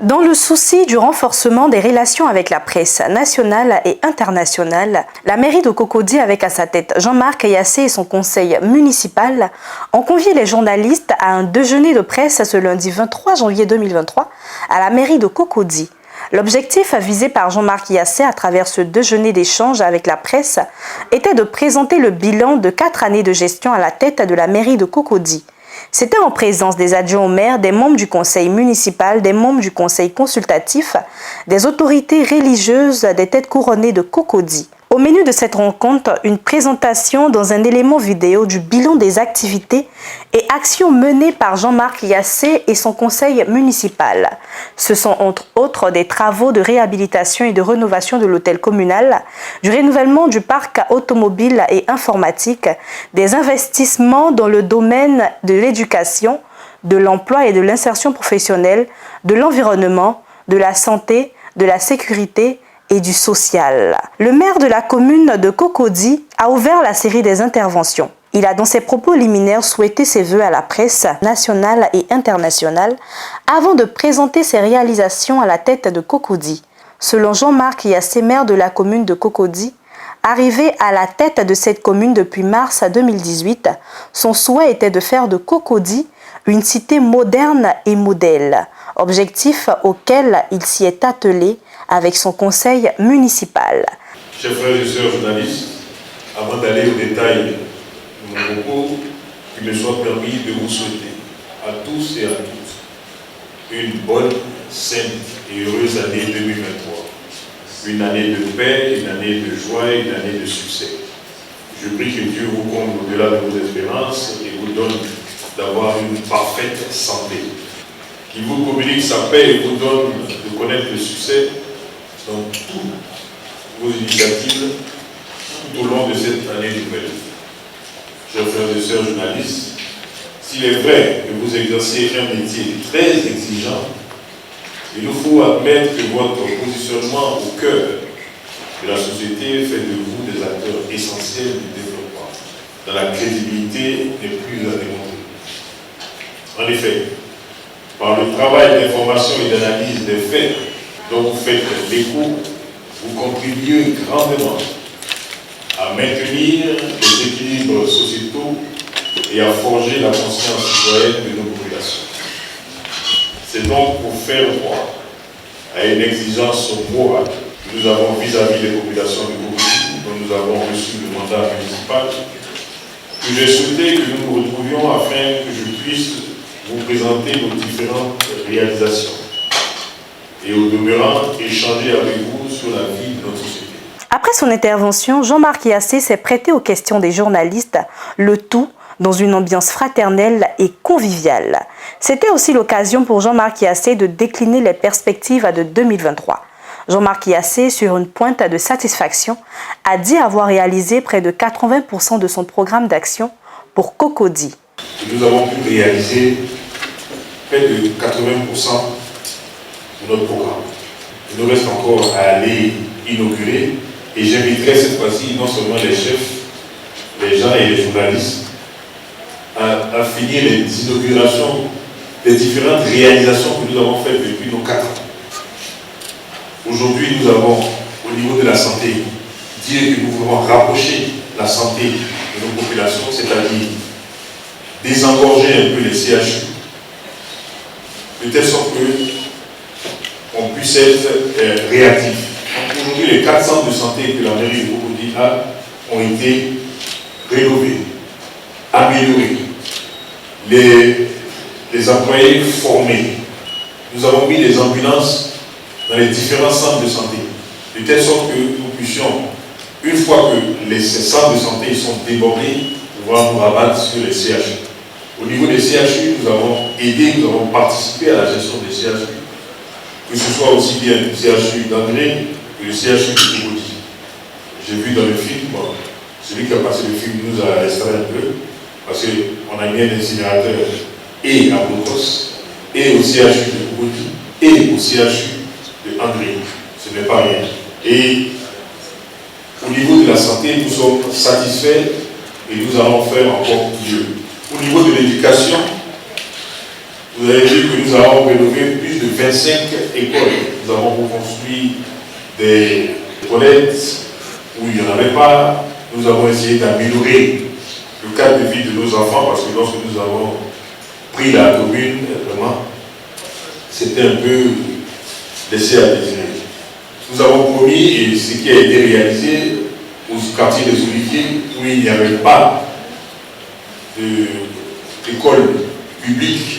Dans le souci du renforcement des relations avec la presse nationale et internationale, la mairie de Cocody, avec à sa tête Jean-Marc Yassé et son conseil municipal, ont convié les journalistes à un déjeuner de presse ce lundi 23 janvier 2023 à la mairie de Cocody. L'objectif visé par Jean-Marc Yassé à travers ce déjeuner d'échange avec la presse était de présenter le bilan de 4 années de gestion à la tête de la mairie de Cocody. C'était en présence des adjoints au maire, des membres du conseil municipal, des membres du conseil consultatif, des autorités religieuses, des têtes couronnées de Cocody. Au menu de cette rencontre, une présentation dans un élément vidéo du bilan des activités et actions menées par Jean-Marc Yassé et son conseil municipal. Ce sont entre autres des travaux de réhabilitation et de rénovation de l'hôtel communal, du renouvellement du parc automobile et informatique, des investissements dans le domaine de l'éducation, de l'emploi et de l'insertion professionnelle, de l'environnement, de la santé, de la sécurité et du social. Le maire de la commune de Cocody a ouvert la série des interventions. Il a dans ses propos liminaires souhaité ses vœux à la presse nationale et internationale avant de présenter ses réalisations à la tête de Cocody. Selon Jean-Marc Yassé, maire de la commune de Cocody, arrivé à la tête de cette commune depuis mars 2018, son souhait était de faire de Cocody une cité moderne et modèle, objectif auquel il s'y est attelé avec son conseil municipal. Chers frères et sœurs journalistes, avant d'aller au détail de mon propos, qu'il me soit permis de vous souhaiter à tous et à toutes une bonne, sainte et heureuse année 2023. Une année de paix, une année de joie et une année de succès. Je prie que Dieu vous comble au-delà de vos espérances et vous donne d'avoir une parfaite santé. Qu'il vous communique sa paix et vous donne de connaître le succès dans toutes vos initiatives tout au long de cette année nouvelle. Chers frères et sœurs journalistes, s'il est vrai que vous exercez un métier très exigeant, il nous faut admettre que votre positionnement au cœur de la société fait de vous des acteurs essentiels du développement, dont la crédibilité n'est plus à démontrer. En effet, par le travail d'information et d'analyse des faits dont vous faites l'écho, vous contribuez grandement à maintenir les équilibres sociétaux et à forger la conscience citoyenne de nos populations. C'est donc pour faire droit à une exigence morale que nous avons vis-à-vis des populations de Cocody, dont nous avons reçu le mandat municipal, que j'ai souhaité que nous nous retrouvions afin que je puisse vous présenter nos différentes réalisations et au demeurant échanger avec vous sur la vie de notre société. Après son intervention, Jean-Marc Yassé s'est prêté aux questions des journalistes, le tout dans une ambiance fraternelle et conviviale. C'était aussi l'occasion pour Jean-Marc Yassé de décliner les perspectives de 2023. Jean-Marc Yassé, sur une pointe de satisfaction, a dit avoir réalisé près de 80% de son programme d'action pour Cocody. Nous avons pu réaliser près de 80% de notre programme. Il nous reste encore à aller inaugurer et j'inviterai cette fois-ci non seulement les chefs, les gens et les journalistes à finir les inaugurations des différentes réalisations que nous avons faites depuis nos 4 ans. Aujourd'hui, nous avons, au niveau de la santé, dire que nous voulons rapprocher la santé de nos populations, c'est-à-dire désengorger un peu les CHU, de telle sorte qu'on puisse être réactif. Aujourd'hui, les 4 centres de santé que la mairie de Cocody a ont été rénovés, améliorés. Les employés formés. Nous avons mis des ambulances dans les différents centres de santé, de telle sorte que nous puissions, une fois que ces centres de santé sont débordés, pouvoir nous rabattre sur les CHU. Au niveau des CHU, nous avons aidé, nous avons participé à la gestion des CHU, que ce soit aussi bien le CHU d'André que le CHU de Cocody. J'ai vu dans le film, celui qui a passé le film nous a extrait un peu, parce qu'on a mis un incinérateur et à Bocos, et au CHU de Cocody, et au CHU de André. Ce n'est pas rien. Et au niveau de la santé, nous sommes satisfaits et nous allons faire encore mieux. Au niveau de l'éducation, vous avez vu que nous avons rénové plus de 25 écoles. Nous avons reconstruit des toilettes où il n'y en avait pas. Nous avons essayé d'améliorer le cadre de vie de nos enfants parce que lorsque nous avons pris la commune, vraiment, c'était un peu laissé à désirer. Nous avons promis, et ce qui a été réalisé au quartier des Oliviers, où il n'y avait pas d'école publique,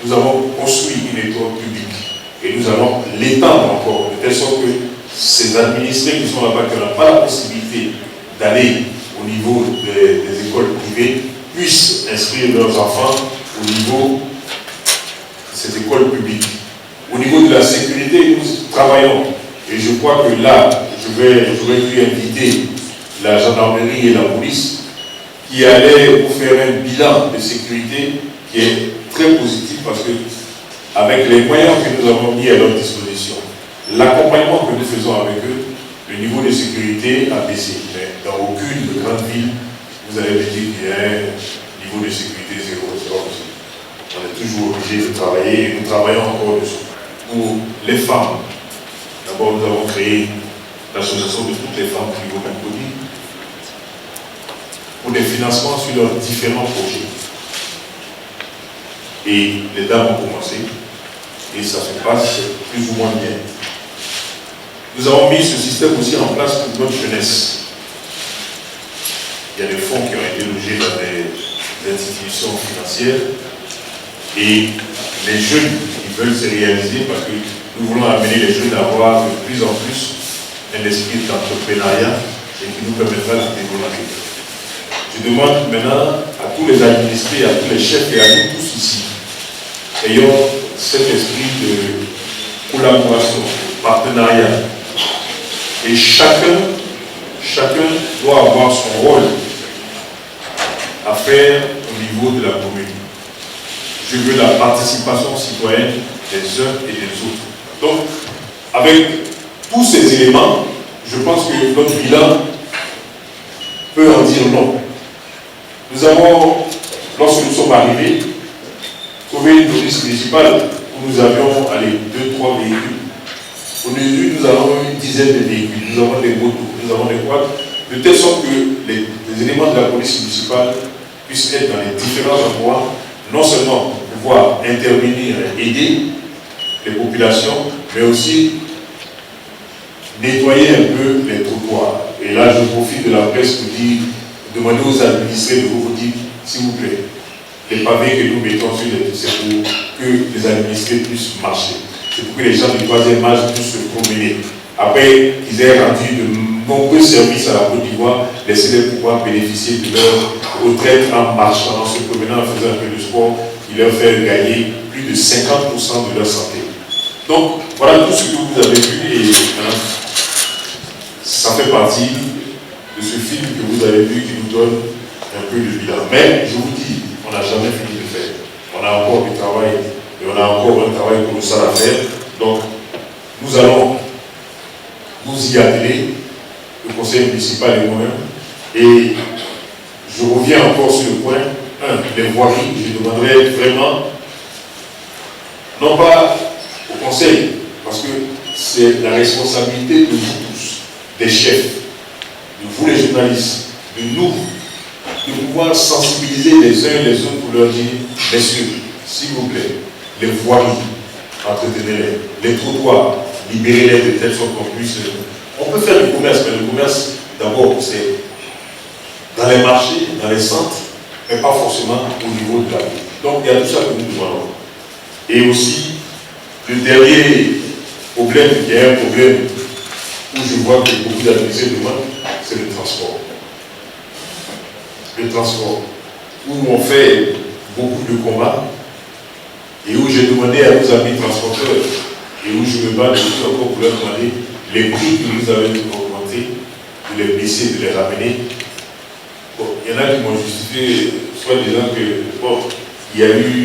nous avons construit une école publique. Et nous allons l'étendre encore, de telle sorte que ces administrés qui sont là-bas, qui n'ont pas la possibilité d'aller au niveau des écoles privées, puissent inscrire leurs enfants au niveau de ces écoles publiques. Au niveau de la sécurité, nous travaillons. Et je crois que là, j'aurais dû inviter la gendarmerie et la police qui allaient vous faire un bilan de sécurité qui est très positif parce que avec les moyens que nous avons mis à leur disposition, l'accompagnement que nous faisons avec eux, le niveau de sécurité a baissé. Mais dans aucune grande ville, vous allez me dire qu'il y a un niveau de sécurité zéro. On est toujours obligé de travailler et nous travaillons encore dessus. Pour les femmes, d'abord nous avons créé l'association de toutes les femmes du niveau Cocody pour des financements sur leurs différents projets. Et les dames ont commencé et ça se passe plus ou moins bien. Nous avons mis ce système aussi en place pour notre jeunesse. Il y a des fonds qui ont été logés dans des institutions financières et les jeunes qui veulent se réaliser parce que nous voulons amener les jeunes à avoir de plus en plus un esprit d'entrepreneuriat et qui nous permettra de développer. Je demande maintenant à tous les administrés, à tous les chefs et à nous tous ici, ayons cet esprit de collaboration, de partenariat. Et chacun doit avoir son rôle à faire au niveau de la commune. Je veux la participation citoyenne des uns et des autres. Donc, avec tous ces éléments, je pense que notre bilan peut en dire non. Nous avons, lorsque nous sommes arrivés, trouvé une police municipale où nous avions 2-3 véhicules. Aujourd'hui, nous avons une dizaine de véhicules, nous avons des motos, nous avons des quads, de telle sorte que les éléments de la police municipale puissent être dans les différents endroits, non seulement pour pouvoir intervenir et aider les populations, mais aussi nettoyer un peu les trottoirs. Et là, je profite de la presse pour demander aux administrés de vous dire, s'il vous plaît, les pavés que nous mettons sur les c'est pour que les administrés puissent marcher. C'est pour que les gens du troisième âge puissent se promener. Après qu'ils aient rendu de nombreux services à la Côte d'Ivoire, laissez-les pouvoir bénéficier de leur retraite en marchant, en se promenant, en faisant un peu de sport, qui leur fait gagner plus de 50% de leur santé. Donc, voilà tout ce que vous avez vu et ça fait partie de ce film que vous avez vu qui nous donne un peu de bilan. Mais, je vous dis, on n'a jamais fini de faire. On a encore du travail et on a encore un travail colossal à faire. Donc, nous allons nous y atteler, le conseil municipal et moi-même. Et je reviens encore sur le point, les voiries, je demanderai vraiment, non pas au conseil, parce que c'est la responsabilité de vous tous, des chefs, de vous les journalistes, de nous, de pouvoir sensibiliser les uns et les autres pour leur dire, messieurs, s'il vous plaît, les voiries, entretenez-les, les trottoirs, libérez-les de telle sorte qu'on puisse... On peut faire du commerce, mais le commerce, d'abord, c'est dans les marchés, dans les centres, mais pas forcément au niveau de la ville. Donc, il y a tout ça que nous demandons. Et aussi, le dernier problème, qui est un problème où je vois que beaucoup d'administrés demandent, c'est le transport. Le transport, où on fait beaucoup de combats, et où j'ai demandé à nos amis transporteurs, et où je me bats de tout encore pour leur demander les prix que vous avez augmentés, de les baisser, de les ramener. Bon, il y en a qui m'ont justifié, soit disant que, bon, il y a eu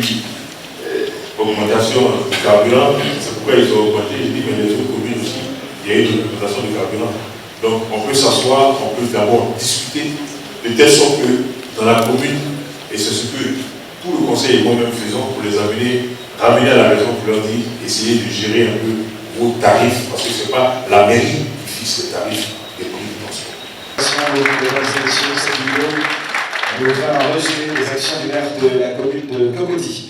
augmentation du carburant, c'est pourquoi ils ont augmenté. J'ai dit, mais les autres communes aussi, il y a eu une augmentation du carburant. Donc, on peut s'asseoir, on peut d'abord discuter, de telle sorte que dans la commune, et c'est ce que tout le conseil et moi-même faisons pour les amener ramener à la maison pour leur dire, essayez de gérer un peu vos tarifs, parce que ce n'est pas la mairie qui fixe les tarifs des prix du transport. Mesdames et messieurs, cette vidéo, on veut faire un résumé des actions du maire de la commune de Cocody.